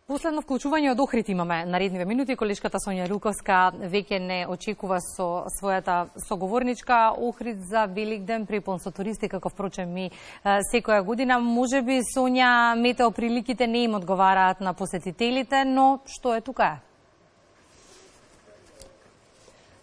Последно вклучување од Охрид имаме наредниве минути. Колешката Сонја Руковска веќе не очекува со својата соговорничка Охрид за Великден, препон со туристи, како впрочем и секоја година. Можеби, Сонја, метеоприликите не им одговараат на посетителите, но што е тука?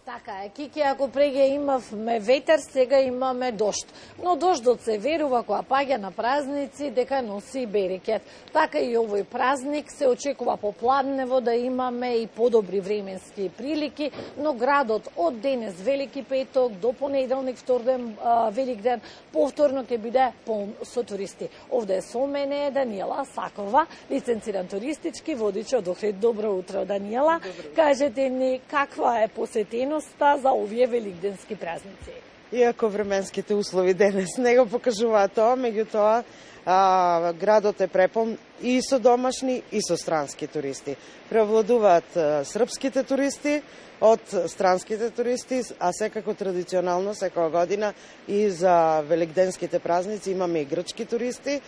Така е, Кики, ако преге имавме ветер, сега имаме дожд. Но дождот се верува кога паѓа на празници дека носи берекет. Така и овој празник се очекува попладнево да имаме и подобри временски прилики, но градот од денес Велики петок до понеделник, вторден, Великден, повторно ќе биде полн со туристи. Овде со мене е Даниела Сакова, лиценциран туристички водич од Охрид. Добро утро, Даниела. Кажете ни каква е посетеност за овие великденски празници? Иако временските услови денес не го покажуваат тоа, меѓутоа градот е препон и со домашни и со странски туристи. Преовладуваат српските туристи од странските туристи, а секако традиционално секоја година и за великденските празници имаме и грчки туристи,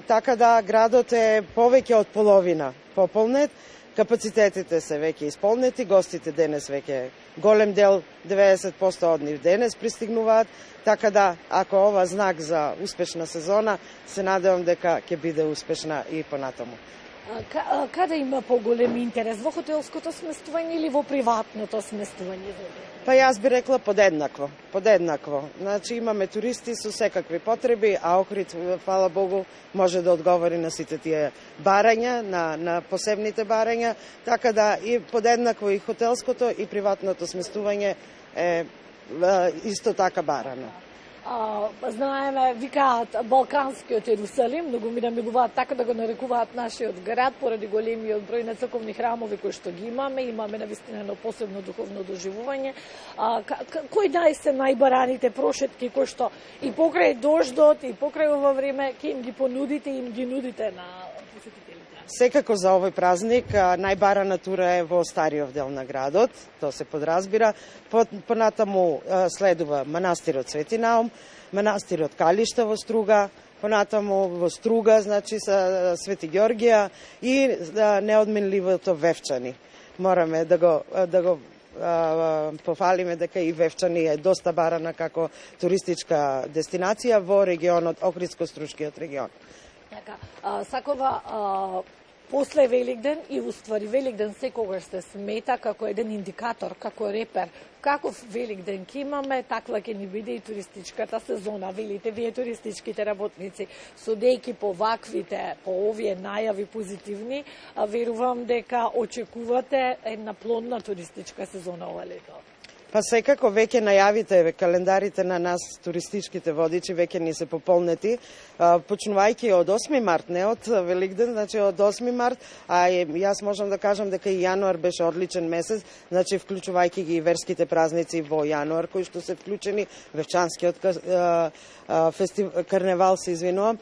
така да градот е повеќе од половина пополнет. Капацитетите се веќе исполнети, гостите денес веќе голем дел, 90% од нив денес пристигнуваат, така да ако ова знак за успешна сезона, се надевам дека ќе биде успешна и понатаму. Каде има поголем интерес, во хотелското сместување или во приватното сместување? Па јас би рекла подеднакво. Значи имаме туристи со секакви потреби, а Охрид, фала Богу, може да одговори на сите тие барања, на посебните барања, така да и подеднакво и хотелското и приватното сместување е исто така барано. Знаеме, викаат Балканскиот Ерусалим, многу ми намигуваат така да го нарекуваат нашиот град, поради големиот број на црковни храмови кои што ги имаме навистина едно посебно духовно доживување. Кои се најбараните прошетки кои што и покрај дождот и покрај ова време ќе им ги понудите и им ги нудите на посетителите? Секако за овој празник најбарана тура е во стариот дел на градот, тоа се подразбира. Понатаму следува манастирот Свети Наум, манастирот Калишта во Струга, понатаму во Струга, значи са Свети Ѓоргија и неодменливото Вевчани. Мораме да го пофалиме дека и Вевчани е доста барана како туристичка дестинација во регионот, Охридско-Струшкиот регион. Така, Сакова, после Великден и уствари Великден секогаш се смета како еден индикатор, како репер. Каков Великден ќе имаме, таква ќе ни биде и туристичката сезона. Велите вие туристичките работници, судејки по ваквите, по овие најави позитивни, верувам дека очекувате една плодна туристичка сезона ова лето. Па секако веќе најавите, календарите на нас, туристичките водичи, веќе ни се пополнети, почнувајќи од 8 март, не од Великден, значи од 8 март, а јас можам да кажам дека и јануар беше одличен месец, значи вклучувајќи ги и верските празници во јануар, кои што се вклучени, Вевчанскиот карневал, се извинувам,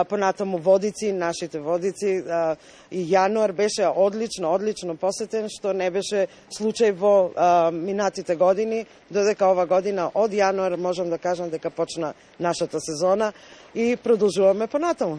понатаму водици, нашите водици, и јануар беше одлично посетен, што не беше случај во минатите години, додека ова година од јануар можам да кажам дека почна нашата сезона и продолжуваме понатаму.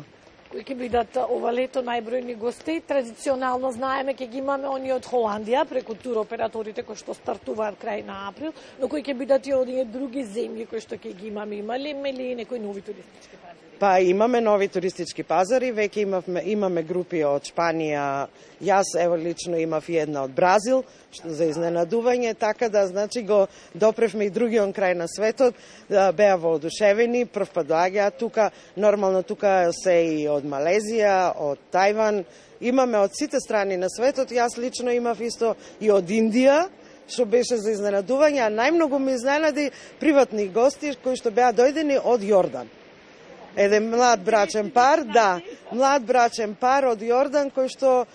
Кои ќе бидат ова лето најбројни гости? Традиционално знаеме ќе ги имаме они од Холандија преку туроператорите кои што стартуваат крај на април, но кои ќе бидат и од други земји кои што ќе ги имаме, имали некои нови туристички пазари? Па имаме нови туристички пазари, веќе имаме групи од Шпанија, јас ево лично имав и една од Бразил, што за изненадување, така да значи го допревме и другиот крај на светот, беа воодушевени, прв пат доаѓаат тука, нормално тука се и од Малезија, од Тајван, имаме од сите страни на светот, јас лично имав исто и од Индија, што беше за изненадување, а најмногу ми изненади приватни гости кои што беа дојдени од Јордан. Еден млад брачен пар, млад брачен пар од Јордан, кој што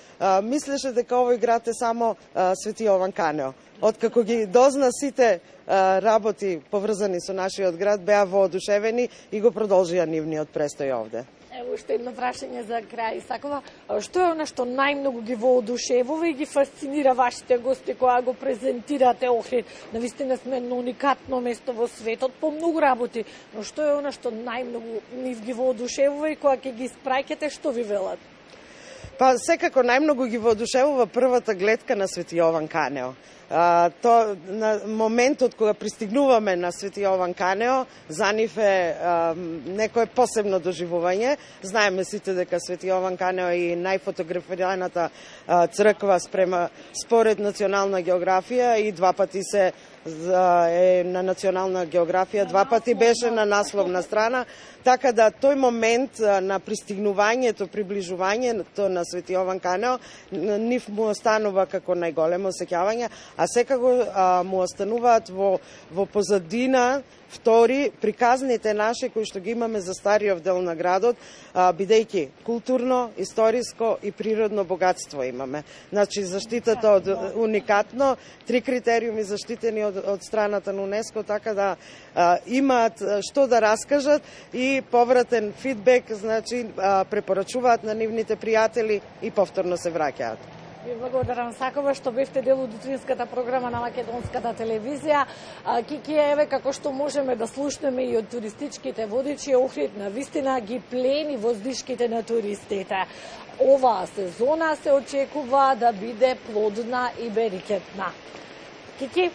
мислеше дека овој град е само Свети Јован Канео. Откако ги дозна сите работи поврзани со нашиот град, беа воодушевени и го продолжија нивниот престој овде. Ево уште едно прашање за крај, Сакова. Што е она што најмногу ги воодушевува и ги фасцинира вашите гости кога го презентирате Охрид? Навистина сме на уникатно место во светот по многу работи, но што е она што најмногу нив ги воодушевува и кога ќе ги испраќате, што ви велат? Па секако најмногу ги воодушевува првата гледка на Свети Јован Канео. На моментот кога пристигнуваме на Свети Јован Канео, за нив е некое посебно доживување. Знаеме сите дека Свети Јован Канео е најфотографираната црква според национална географија и два пати се е на национална географија, два пати беше на насловна страна, така да тој момент на пристигнувањето, приближувањето на Свети Јован Канео нив му останува како најголемо осеќавање, а секако му остануваат во позадина втори приказните наши кои што ги имаме за стариот дел на градот, бидејќи културно, историско и природно богатство имаме. Значи заштитата од уникатно, 3 критериуми заштитени од страната на УНЕСКО, така да имаат што да раскажат и повратен фидбек, значи препорачуваат на нивните пријатели и повторно се враќаат. Ви благодарам сакова што бевте дел од утринската програма на македонската телевизија. Кикија, еве како што можеме да слушнеме и од туристичките водичи, Охрид на вистина ги плени воздишките на туристите. Оваа сезона се очекува да биде плодна и берикетна. Кики?